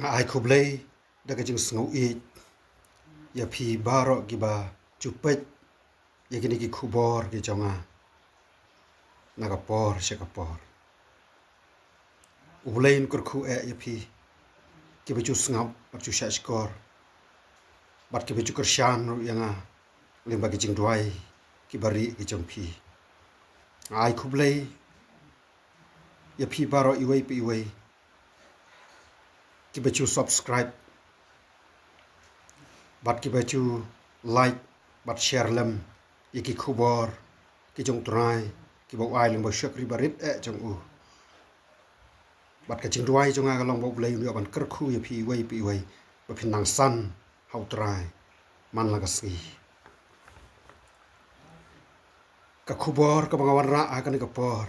ai khublei daga jing sngau I ya phi baro giba chupet ya kini ki khubor ki jonga naga por sheka por ublein kur khu ya phi ki bechu sngap bat chu shashkor bat ki bechu kershan yanga limba ki jing duai ki bari ki jong phi ai khublei ya phi baro iwei pi iwei ki bechu subscribe bat ki bechu like bat share lem yaki khubor ki jong trai ki bo ai limba shakri barit jong u bat ka jing duai jonga ka long bo blei lu ban kar khu ya phi wei pi wei ba phin nang san hau trai man la ka si ka khubor ka bangawan ra a ka ni ka por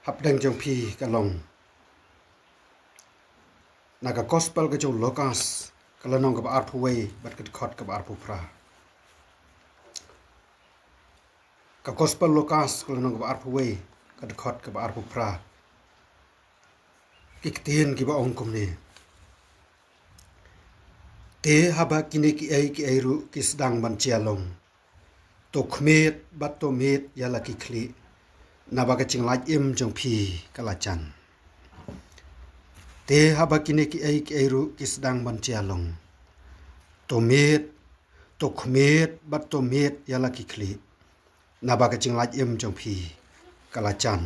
hap deng jong phi ka long na ka gospel ka jong lokas ka la nong ka ba ar phu wei bat ka khot ka ba ar phu pra ka gospel lokas ka la nong ka ba ar phu wei ka khot ka ba ar phu pra ki tien ki ba ong kum ni te haba kini ki ai ru ki sedang ban chia long to khmet bat to met ya la ki khli na ba ka ching lai im jong phi ka la chan te haba kini ki ai ru ki sedang ban chia long to met to khmet bat to met ya la ki khli na ba ka ching lai im jong phi ka la chan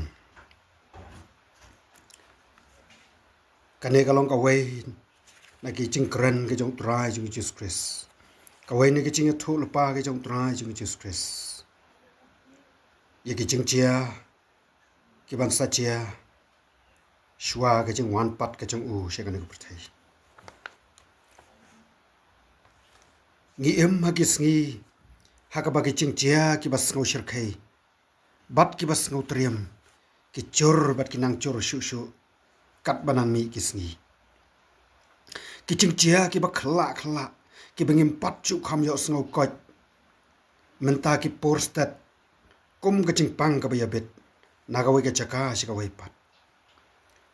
kane ka long ka wei na ki ching kren ke jong trai jong Jesus Christ ka wei ni ki ching thu la pa ke jong trai jong Jesus Christ ye ki ching chia ki ban sa chia shwa ke jong wan pat ke jong u she ka ne ku thai ngi em ha ki sngi ha ka ba ki ching chia ki bas ngau shir khai bat ki bas ngau triam ki chor bat ki nang chor shu shu kat banan mi ki sngi ki ching chia ki ba khla khla ki bengim pat chu kham yo sngo koj menta ki porstat kum ka ching pang ka ba ya bet naga we ka chaka shi ka we pat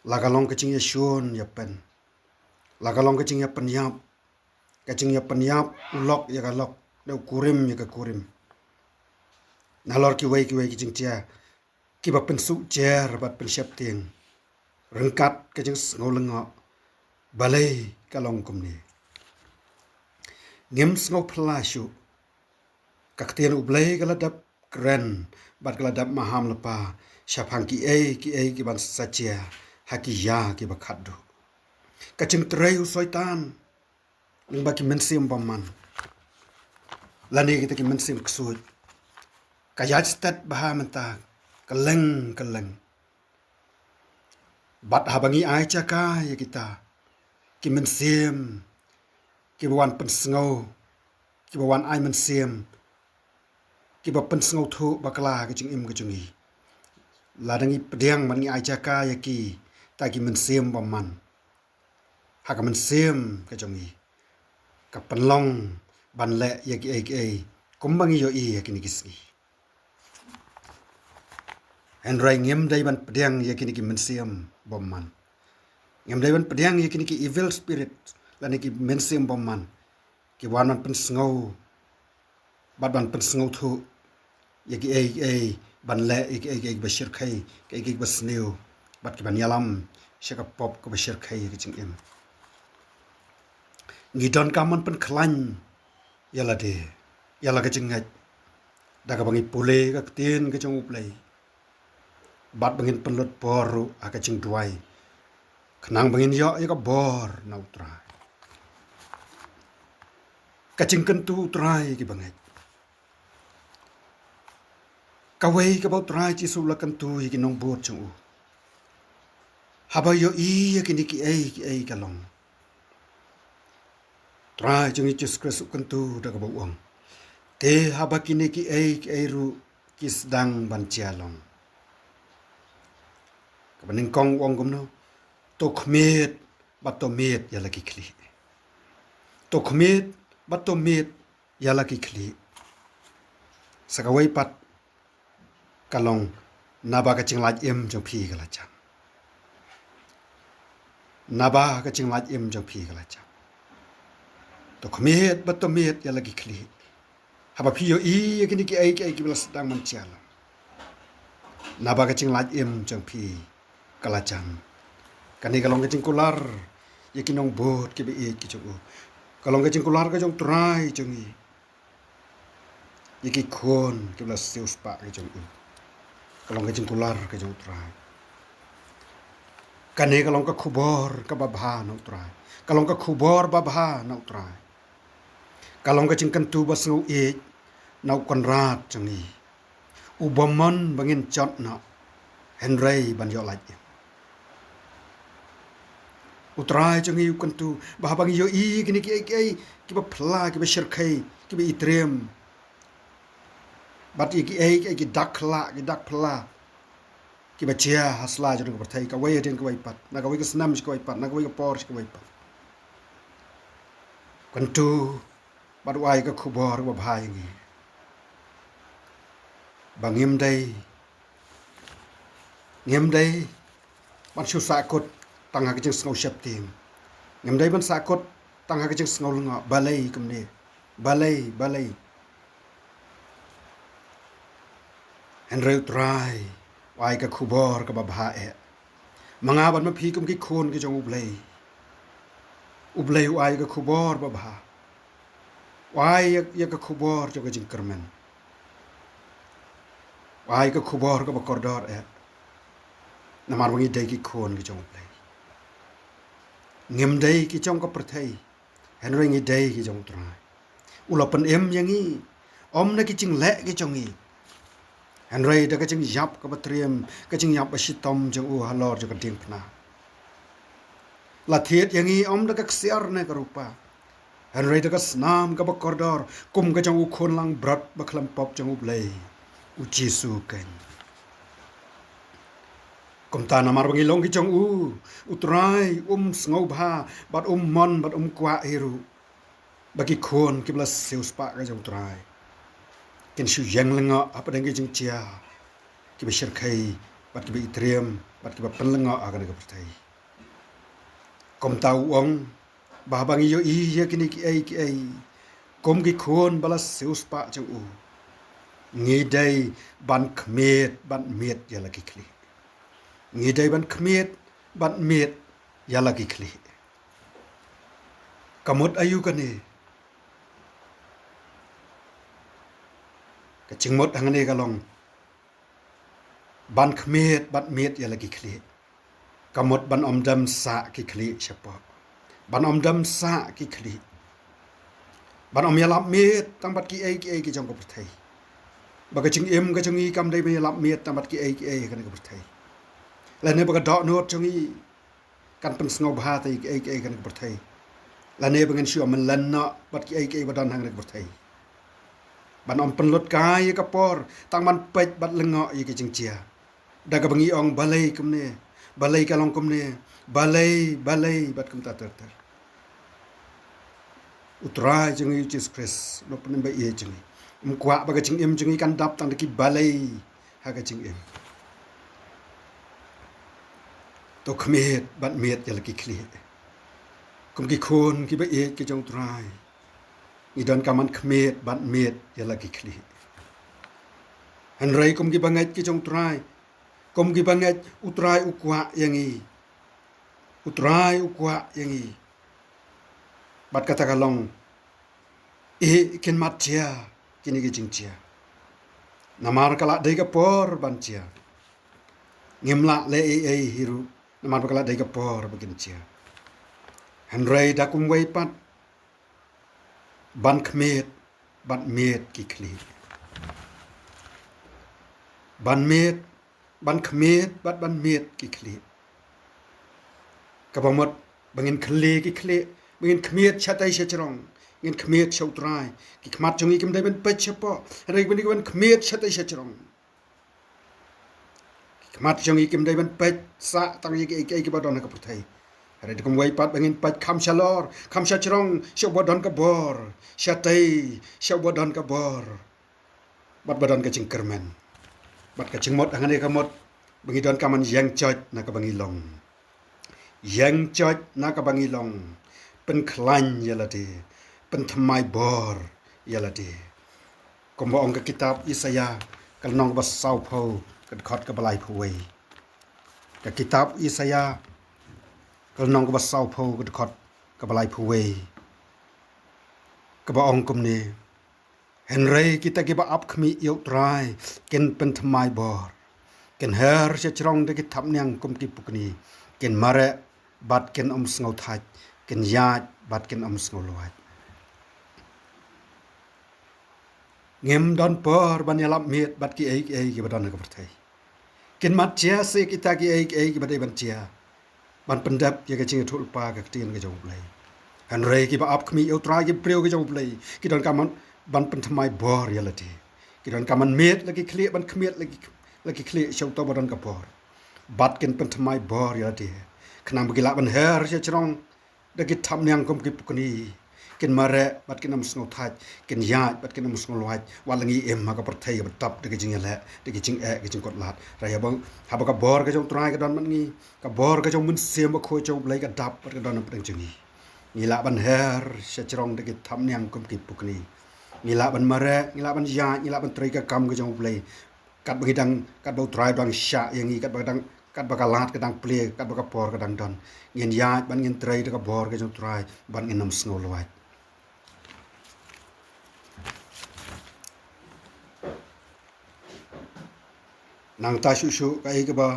laga long ka ching ya shun ya pen laga long ka ching ya pen yap ka ching ya pen yap lok ya ka lok de kurim ya ka kurim na lor ki we ki ching chia ki ba pen su cher bat pen shap ting rengkat ka ching sngo lengo balai ka long kum ni ngem sngo plashu kaktian ublay galadap kren bat galadap maham lepa syapang ki ki ban sacia haki ya ki bakadu kacing treyu soitan ling baki mensim paman lani kita ki mensim ksut kayat stat bahamenta keleng bat habangi ai caka ya kita ki mensim ki bawan pensengau ki bawan ai mensim ki ba pen sngo thu bakla ke ching im ke chungi ladangi pediang man ngi ai jaka ya ki ta ki men sem ba man ha ka men sem ke chungi ka penlong ban le ya ki ai kumbangi yo I ya ki ni kisni en rai ngem dai ban pediang ya ki ni ki men sem ba man ngem dai ban pediang ya ki ni ki evil spirit lani ki men sem ba man ki wan man pen sngo bat ban pen sngo thu yaki ban le ai bashir khai ai basneu bat ki ban yalam shaka pop ko bashir khai ki ching im ngi don kaman pen khlan yala de yala ka ching ngai daga bangi pule ka tin ka chong uplay bat bangin pen lot poru aka ching duai khnang bangin yo ka bor nautra ka ching kan tu trai ki bangai kawai ka bau trai chi su la kan tu ki nong bot chung u haba yo I ki ni ki ai ka long trai chung Jesus Christ kan tu da ka bau ong te haba ki ni ki ai ru ki sedang ban chia long ka baning kong ong gum no to khmet bat to met ya la ki khli to khmet bat to met ya la ki khli sakawai pat kalong naba ka ching laj em jong phi ka la chan naba ka ching laj em jong phi kala cha to khmet bat to met ya lagi khli haba phi yo I kini ki ai ki bela sedang menciala naba ka ching laj em jong phi kala chang kani kalong ka ching kular ya kinong bot ki be e ki chu kalong ka ching kular ka jong trai jong I yaki khon ki bela seus pa ki jong kalong ka ching kular ka jong trai kane kalong ka khubor ka babha no trai kalong ka khubor babha no trai kalong ka ching kantu basu e nau konrat changi ubamon bangin chot na henry ban yo laj utrai changi kantu bah bang yo I kini ki ba phla ki ba shirkhai ki ba itrem bat ki dakla ki dak phla ki ba chia hasla jeng ka thai ka wai den ka wai pat na ka wai ka snam ka wai pat na ka wai ka por ka wai pat kantu bat wai ka khubor ba bhai ngi bangim dai ban shu sa kot tang ha ka jeng snau shap tim ngem dai ban sa kot tang ha ka jeng snau nga balai kum ne balai henry try wai ka khubor ka ba bha e manga ban ma phi kum ki khon ki jong ublei wai ka khubor ba bha wai ya ka khubor jo ka jing kermen wai ka khubor ka ba kordor e namar wangi dai ki khon ki jong ublei ngem dai ki jong ka perthai henry ngi dai ki jong trai ulapan em yangi om na ki ching le ki jong I henry da ka ching yap ka batriam ka ching yap asitom jong u halor jo ka ding phna la thiet yangi om da ka ksiar ne ka rupa henry da ka snam ka ba kordor kum ka jong u khon lang brat ba khlam pop jong u blei u jisu ken kum ta na mar bangi long ki jong u utrai sngo bha bat mon bat kwa hiru bagi khon ki bla seus pa ka jong trai ken shu yang lenga apa deng jing chia ki be shir khai bat ki be itrem bat ki ba pen lenga aga ne ka pertai kom tau ong ba bang yo I ya ki ai kom ki khon bala seus pa jong u ngi dai ban khmet ban met ya la ki khli ngi dai ban khmet ban met ya la ki khli kamot ayu ka ne ka chingmot hangane ka long ban khmet bat met ya lagi khli kamot ban omdam sa ki khli chapa ban omdam sa ki khli ban om yalap met tang bat ki ai ki jong ko thai ba ka ching em ka chungi kam dai me yalap met tang bat ki ai ka ne ko thai la ne ba ka do not chungi kan peng sngo bha tai ai ka ne ko thai la ne ba ngan shu man lan na bat ki ai ba dan hang ne ko thai ban om penlut kai ka por tang man pech bat lengo yi ki jing chia da ka bangi ong balai kum ne balai ka long kum ne balai bat kum ta ter utrai jing yi Jesus Christ no pen ba ye jing kwa ba ka jing em jing kan dap tang ki balai ha ka jing em to khmet bat met ya la ki khli kum ki khon ki ba ye ki jong trai ni don kaman khmet ban met ya lagi khli henry kum ki bangai ki jong trai kum ki bangai utrai ukwa yangi bat kata kalong ken mat chia kini ki jing chia namar kala dai ka por ban chia ngimla le hiru namar kala dai ka por begin chia henry da kum wei pat ban khmet ban met ki khli ban khmet ban met ki khli ka bamot bangin khli ki khli bangin khmet chatai chachrong ngin khmet chautrai ki khmat chungi kim dai ban pechapo rei ban khmet chatai chachrong khmat chungi kim dai ban pech sa tang yi ki ba don ka puthai Hari kum wai pat bangin pat kham shalor kham chachrong shau bodon ka bor shatai shau bodon ka bor bat bodon ka cingkermen bat ka cingmot angane ka mot bangi don kaman yang choj na ka bangi long yang judge nak bangilong pen klan yalade pen thamai bor yalade kombo ong ka kitab Isaya kal nong ba sau pho kad khot ka balai phuwei ka kitab Isaya kal nong ba sau pho kad khot ka balai phuwei ka ba ong kum ne Henry kita giba up khmi yok trai ken pen thamai bor ken her se chrong de ki thap nyang kum ki pukni ken mare bat ken sngo thach ken ya bat ken sngo loat ngem don por ban yalap miet bat ki ei ki badan ka perthai ken mat chia se kita ki ei ki badai ban chia ban pendap ye ka ching thul pa ka tin ka jong play Henry ki ba up khmi yok trai ki preu ka jong play ki don ka man ban pen thamai bor yalati ki don ka man miet lagi khli ban khmiet lagi khli chau to badan ka por bat ken pen thamai bor yalati khnam gila ban her che chrong da ki tham nyang kom ki pukni ken mare bat ken am sngo thach ken ya bat ken am sngo loat walangi em ma ka perthai ba tap de ki jing la de ki jing ki jing kot lat ra ya bang ha ba ka bor ka jong trai ka don man ngi ka bor ka jong mun sem ba khoi chau blai ka dap bat ka don am peng jing ni la ban her che chrong de ki tham nyang kom ki pukni ni la ban mare ni la ban ya ni la ban trai ka kam ka jong blai kat bagi dang kat bau trai dang sha yang ni kat bagi dang kat baka lat kadang play kat baka por kadang don ngin ya ban ngin trai de ka bor ka jong trai ban ngin nam snow loat nang ta shu ka ai ka ba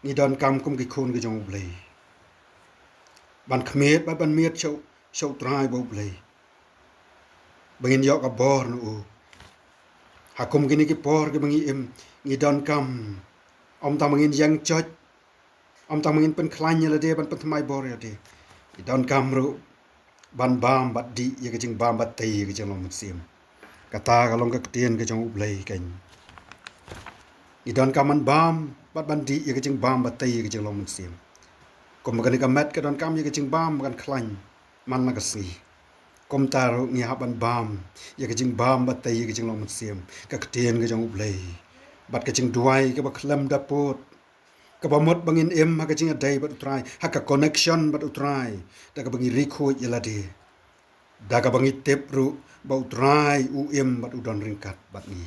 ni don kam kum ki khun ka jong play ban khmet ban miet chau trai bo play bangin yo ka bor nu hakum gini ki por ki bangi em ni don kam om ta mangin yang choj om ta mangin pen khlanya la de ban pen thamai bor ya de i don kam ru ban bam bat di ye ka jing bam bat tei ka jing long sim kata ka long ka tien ka jong ublei kan i don kam man bam bat ban di ye ka jing bam bat tei ka jing long sim kom ka ni ka met ka don kam ye ka jing bam kan khlany man na ka si kom ta ru ngi ha ban bam ye ka jing bam bat tei ka jing long sim ka tien ka jong ublei bat ka jing duai ka ba khlam da pot ka ba mot bangin em ha ka jing a dai bat utrai ha ka connection bat utrai da ka bangi rikho yela de da ka bangi tep ru ba utrai u em bat udon ringkat bat ni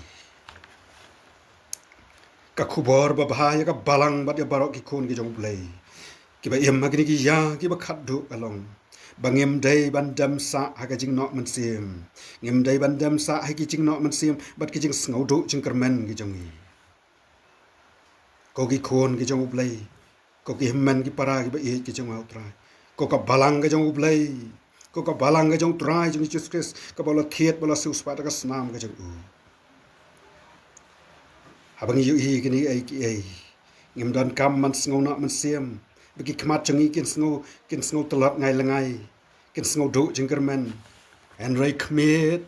ka khubor ba bahaya ka balang bat ya barok ki khon ki jong play ki ba em ha ki ki ya ki ba khat du along bangem dai ban dam sa ha ka jing no man sim ngem dai ban dam sa ha ki jing no man sim bat ki jing sngo du jing kermen ki jong ni ko ki khon ki jong play ko ki himman ki para ki ba e ki jong out trai ko ka balang ka jong play ko ka balang ka jong trai jong Jesus Christ ka bala thiet bala su spa ka snam ka jong habang yu hi ki ni ai ki ai ngem don kam man sngo na man sim ba ki khmat jong kin sngo talat ngai langai kin sngo du jing kermen and rai khmet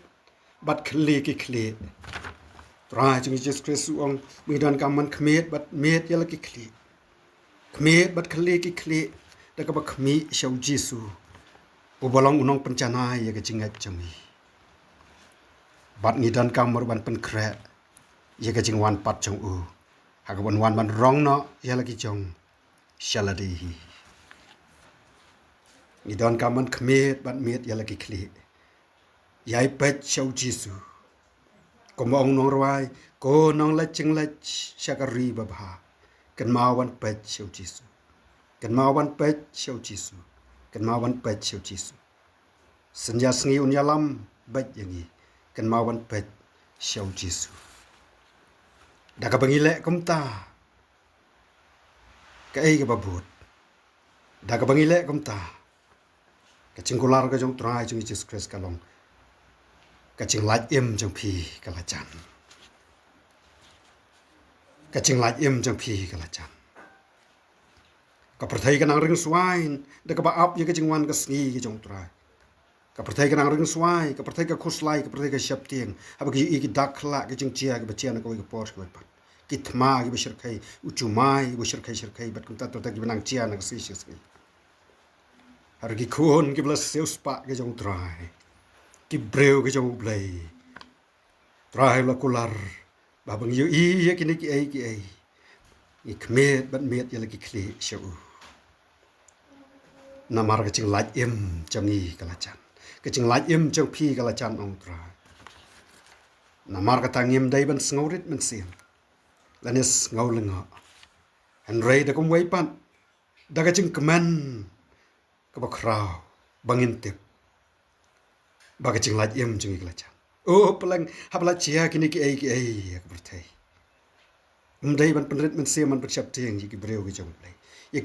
bat khli ki khli trai jong Jesus Christ ong mi don kam man khmet bat met yala ki khli khmet bat khli ki khli da ka ba khmi shau Jesu bu bolong unong pencana ya ka jingat jami bat ni don kam mar ban pen kre ya ka jing wan pat jong u ha ka wan ban rong no yala ki jong shaladi ni don kam man khmet bat met yala ki khli yai pet shau Jesu ko mong nong rai ko nong la ching la shakari ba ba kan ma wan pet shau Jesu kan ma wan pet shau Jesu kan ma wan pet shau Jesu sanya sngi un yalam bat yangi kan ma wan pet shau Jesu da ka bangile kum ta ka ai ka babut da ka bangile kum ta ka cingkular ka jong trai jong Jesus Christ ka long ka ching lach em jong phi ka la chan ka ching lach em jong phi ka la chan ka perthai ka nang ring swain da ka ba up ye ka ching wan ka sngi ka jong trai ka perthai ka nang ring swai ka perthai ka khuslai ka perthai ka shap tieng ha ba ki i ki dak khla ka ching chia ka ba chia na ko ka por ka pat ki thma ki ba shir khai u chu mai bu shir khai bat kum ta to ta ki nang chia na ka si shi har ki khon ki bla seu spa ka jong trai ki breu ka jong blai trai la kular ba bang yu i ye ki ni ki ai i khmet ban met ye la ki khli shau namar ke ching laj im changi kalachan ke ching laj im chang phi kalachan ong tra namar ka tangim dai ban sngorit men sim lanis ngaulenga an rei da kum wai pan daga ching keman ka ba krau bangin tip baga ching laj im changi kalachan oh pelang habla chia kini ki ai ka berthai dai ban penrit men sim man bersiap tiang ki breu ki jong play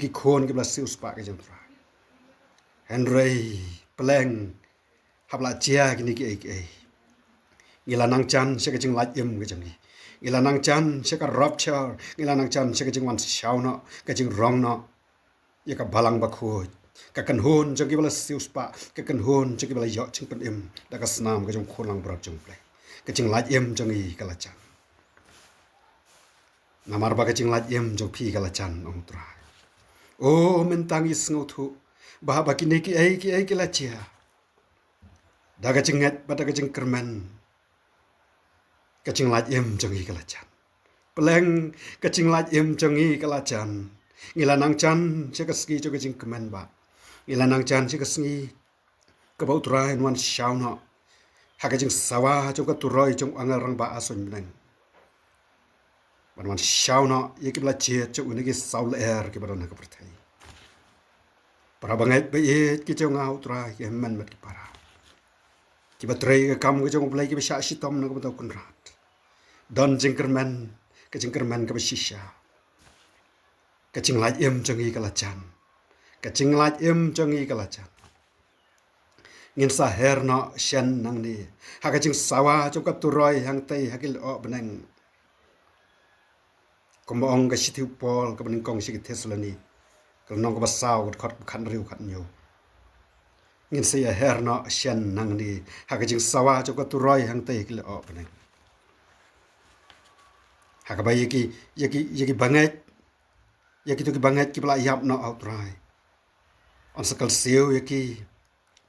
ki khon ki bla sius pa ki jong tra Henry pelang habla chia kini ki ai ngila nang chan se ka ching laj im ka changi ngila nang chan se ka rupture ngila nang chan se ka ching wan shau no ka ching rong no ya ka balang ba khoi ka kan hon changi bala sius pa ka kan hon changi bala yo ching pen im da ka snam ka jong khon lang bra jong play ka ching laj im changi ka la chan namar ba ka ching laj im jong phi ka la chan ong tra oh men tang is ngau thu ba ba ki ne ki ai la chia da ka ching ngat ba da ka ching kerman ka ching laj im jong i ka la chan peleng ka ching laj im jong i ka la chan ngila nang chan che ka ski cho ka ching kerman ba ngila nang chan che ka ski ka ba utra en wan shau no ha ka ching sawa cho ka turoi chong angal rang ba ason nang ban wan shau no ye ki bla che cho uni ki saul air ki ba na ka perthai para bangai be ye ki chong au tra ye man mat ki para ki ba trei ka kam ki chong blai ki ba sha shi tom na ka ba ta kun rat don jingkerman ka jingkerman ka ba shisha ka ching laj im chong i ka la chan ka ching laj im chong i ka la chan ngin sa her no shen nang ni ha ka ching sawa cho ka turoi hang tai hakil o benang kom ong ka shithi pol ka bening kong shi ki theslani ka nong ka ba saw ka khot khan riu khat nyu ngin se ya her no shen nang ni ha ka ching sawa cho ka turoi hang tai hakil o benang ha ka ba yeki bangai yaki tu ki bangai ki bla yap no outrai on sakal seo yaki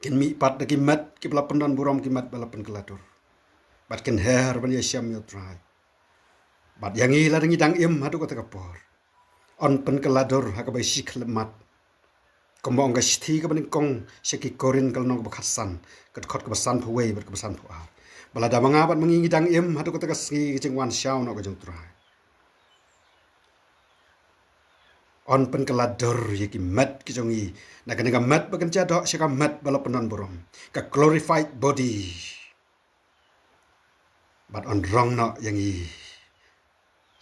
kin mi pat da ki mat ki bla pendan buram ki mat bala pen kelatur bat ken her ban ya syam yo trai bat yang i la dangi dang im hadu ka kapor on pen keladur ha ka ba shi khlemat komong ga shi ka ban kong shaki korin kal nong ba khasan kat khot ka ba san phu wei bat ka ba san phu a bala da manga bat mangi dang im hadu ka ski jing wan shau no ka jong trai on pen keladur yaki mat ki jongi na ka mat bagan cha do shaka mat bala penan borom ka glorified body but on wrong no yang i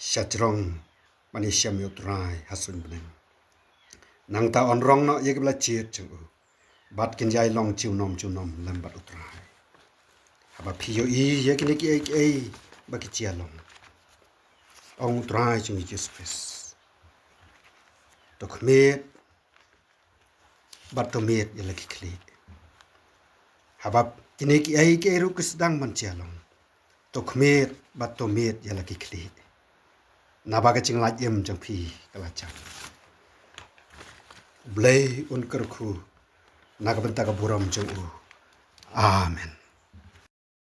shatrong mani syam yo trai hasun beneng nang ta on wrong no yaki bla chiet chu bat kin jai long chiu nom lam bat utrai haba phiyo i yaki ne ki ai ba ki chia long ong trai chung Jesus Christ tok met bat to met ya lagi kli habab kini ki ai ke ru kesdang man chialong tok met bat to met ya lagi kli na ba ka ching la yem jang phi kala chang blai un kar khu na ka banta ka buram jang u amen